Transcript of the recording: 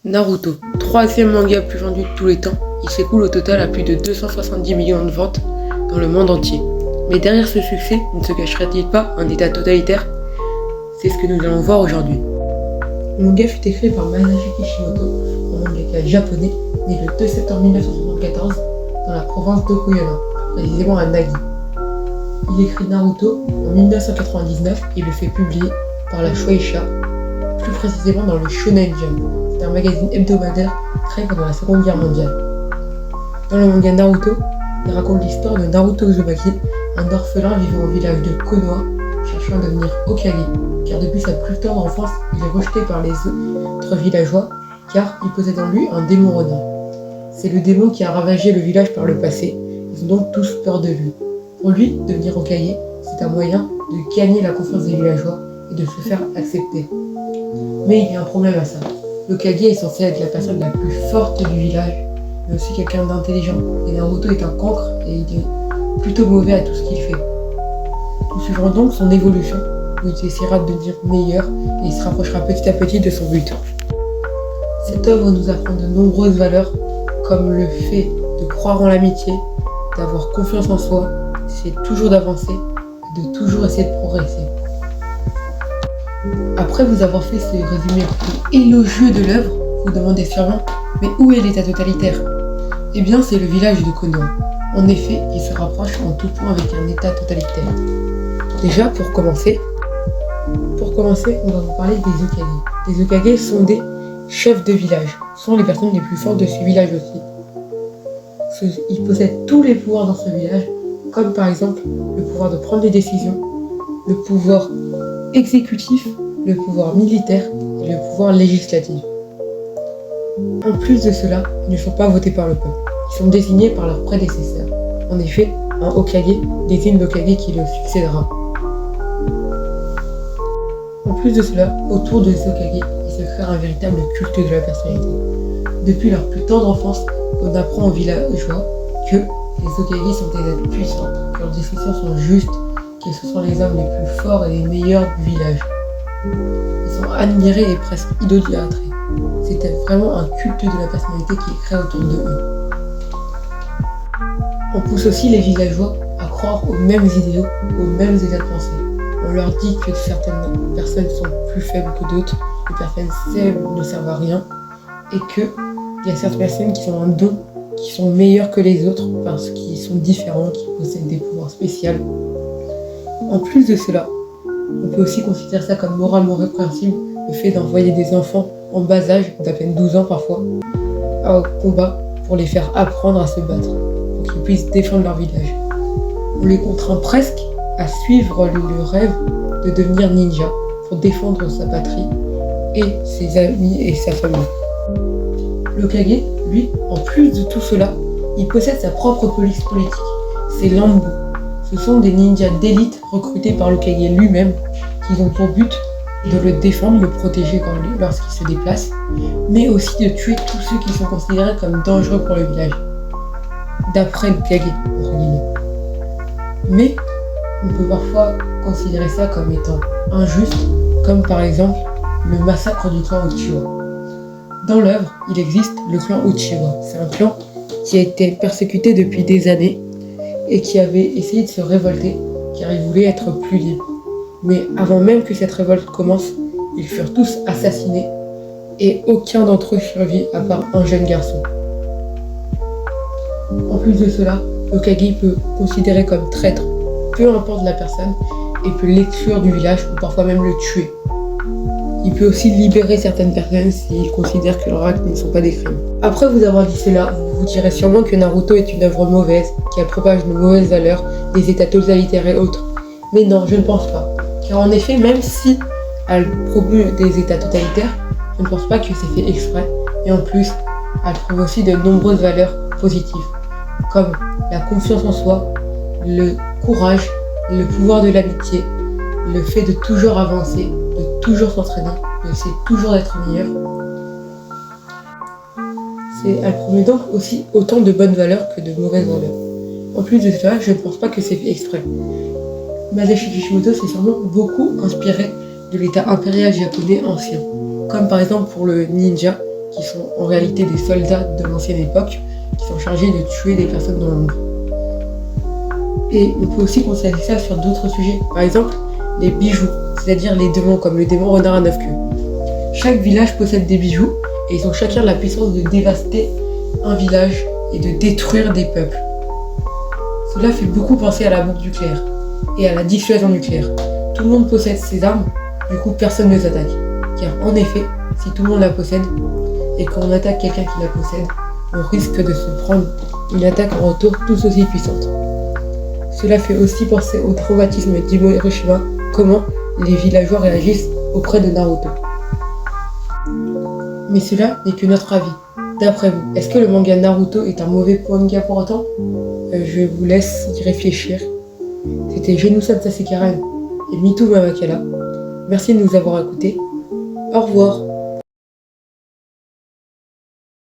Naruto, troisième manga plus vendu de tous les temps, il s'écoule au total à plus de 270 millions de ventes dans le monde entier. Mais derrière ce succès, ne se cacherait-il pas un état totalitaire? C'est ce que nous allons voir aujourd'hui. Le manga fut écrit par Masashi Kishimoto, un mangaka japonais, né le 2 septembre 1974 dans la province d'Okuyama, précisément à Nagi. Il écrit Naruto en 1999 et le fait publier par la Shueisha, plus précisément dans le Shonen Jump. C'est un magazine hebdomadaire créé pendant la Seconde Guerre mondiale. Dans le manga Naruto, il raconte l'histoire de Naruto Uzumaki, un orphelin vivant au village de Konoha, cherchant à devenir Hokage, car depuis sa plus tendre enfance, il est rejeté par les autres villageois, car il possède en lui un démon Ronin. C'est le démon qui a ravagé le village par le passé, ils ont donc tous peur de lui. Pour lui, devenir Hokage, c'est un moyen de gagner la confiance des villageois et de se faire accepter. Mais il y a un problème à ça. L'Hokage est censé être la personne la plus forte du village, mais aussi quelqu'un d'intelligent. Et Naruto est un cancre et il est plutôt mauvais à tout ce qu'il fait. Nous suivrons donc son évolution, où il essaiera de devenir meilleur et il se rapprochera petit à petit de son but. Cette œuvre nous apprend de nombreuses valeurs, comme le fait de croire en l'amitié, d'avoir confiance en soi, d'essayer toujours d'avancer, et de toujours essayer de progresser. Après vous avoir fait ce résumé plus élogieux de l'œuvre, vous demandez sûrement, mais où est l'état totalitaire? Eh bien, c'est le village de Konoha. En effet, il se rapproche en tout point avec un état totalitaire. Déjà, pour commencer, on va vous parler des Hokage. Les Hokage sont des chefs de village, sont les personnes les plus fortes de ce village aussi. Ils possèdent tous les pouvoirs dans ce village, comme par exemple le pouvoir de prendre des décisions, le pouvoir exécutif, le pouvoir militaire et le pouvoir législatif. En plus de cela, ils ne sont pas votés par le peuple, ils sont désignés par leurs prédécesseurs. En effet, un Hokage désigne l'Hokage qui le succédera. En plus de cela, autour de ces Hokage, il se crée un véritable culte de la personnalité. Depuis leur plus tendre enfance, on apprend aux villageois que les Hokage sont des êtres puissants, que leurs décisions sont justes, que ce sont les hommes les plus forts et les meilleurs du village. Ils sont admirés et presque idolâtrés. C'était vraiment un culte de la personnalité qui est créé autour de eux. On pousse aussi les villageois à croire aux mêmes idéaux, aux mêmes états de pensée. On leur dit que certaines personnes sont plus faibles que d'autres, que personnes faibles ne servent à rien, et qu'il y a certaines personnes qui ont un don, qui sont meilleures que les autres parce qu'ils sont différents, qui possèdent des pouvoirs spéciaux. En plus de cela, on peut aussi considérer ça comme moralement répréhensible, le fait d'envoyer des enfants en bas âge, d'à peine 12 ans parfois, au combat pour les faire apprendre à se battre, pour qu'ils puissent défendre leur village. On les contraint presque à suivre le rêve de devenir ninja pour défendre sa patrie et ses amis et sa famille. L'Hokage, lui, en plus de tout cela, il possède sa propre police politique, c'est l'Anbu. Ce sont des ninjas d'élite recrutés par l'Hokage lui-même qui ont pour but de le défendre, le protéger lorsqu'il se déplace, mais aussi de tuer tous ceux qui sont considérés comme dangereux pour le village, d'après l'Hokage, entre guillemets. Mais on peut parfois considérer ça comme étant injuste, comme par exemple le massacre du clan Uchiwa. Dans l'œuvre, il existe le clan Uchiwa. C'est un clan qui a été persécuté depuis des années et qui avait essayé de se révolter car ils voulaient être plus libres. Mais avant même que cette révolte commence, ils furent tous assassinés et aucun d'entre eux survit à part un jeune garçon. En plus de cela, l'Hokage peut considérer comme traître peu importe la personne et peut l'exclure du village ou parfois même le tuer. Il peut aussi libérer certaines personnes s'il considère que leurs actes ne sont pas des crimes. Après vous avoir dit cela, vous direz sûrement que Naruto est une œuvre mauvaise, qui propage de mauvaises valeurs, des états totalitaires et autres. Mais non, je ne pense pas. Car en effet, même si elle promeut des états totalitaires, je ne pense pas que c'est fait exprès. Et en plus, elle promeut aussi de nombreuses valeurs positives, comme la confiance en soi, le courage, le pouvoir de l'amitié, le fait de toujours avancer, de toujours s'entraîner, d'essayer toujours d'être meilleur. Elle promeut donc aussi autant de bonnes valeurs que de mauvaises valeurs. En plus de cela, je ne pense pas que c'est fait exprès. Masashi Kishimoto s'est sûrement beaucoup inspiré de l'état impérial japonais ancien, comme par exemple pour le ninja, qui sont en réalité des soldats de l'ancienne époque, qui sont chargés de tuer des personnes dans l'ombre. Et on peut aussi constater ça sur d'autres sujets. Par exemple, les bijoux, c'est-à-dire les démons, comme le démon renard à 9 queues. Chaque village possède des bijoux, et ils ont chacun la puissance de dévaster un village et de détruire des peuples. Cela fait beaucoup penser à la boucle nucléaire et à la dissuasion nucléaire. Tout le monde possède ces armes, du coup personne ne s'attaque. Car en effet, si tout le monde la possède, et quand on attaque quelqu'un qui la possède, on risque de se prendre une attaque en retour tout aussi puissante. Cela fait aussi penser au traumatisme d'Hiroshima, comment les villageois réagissent auprès de Naruto. Mais cela n'est que notre avis. D'après vous, est-ce que le manga Naruto est un mauvais manga pour autant? Je vous laisse y réfléchir. C'était Genou-san Sasekaran et Mitou Mamakala. Merci de nous avoir écoutés. Au revoir.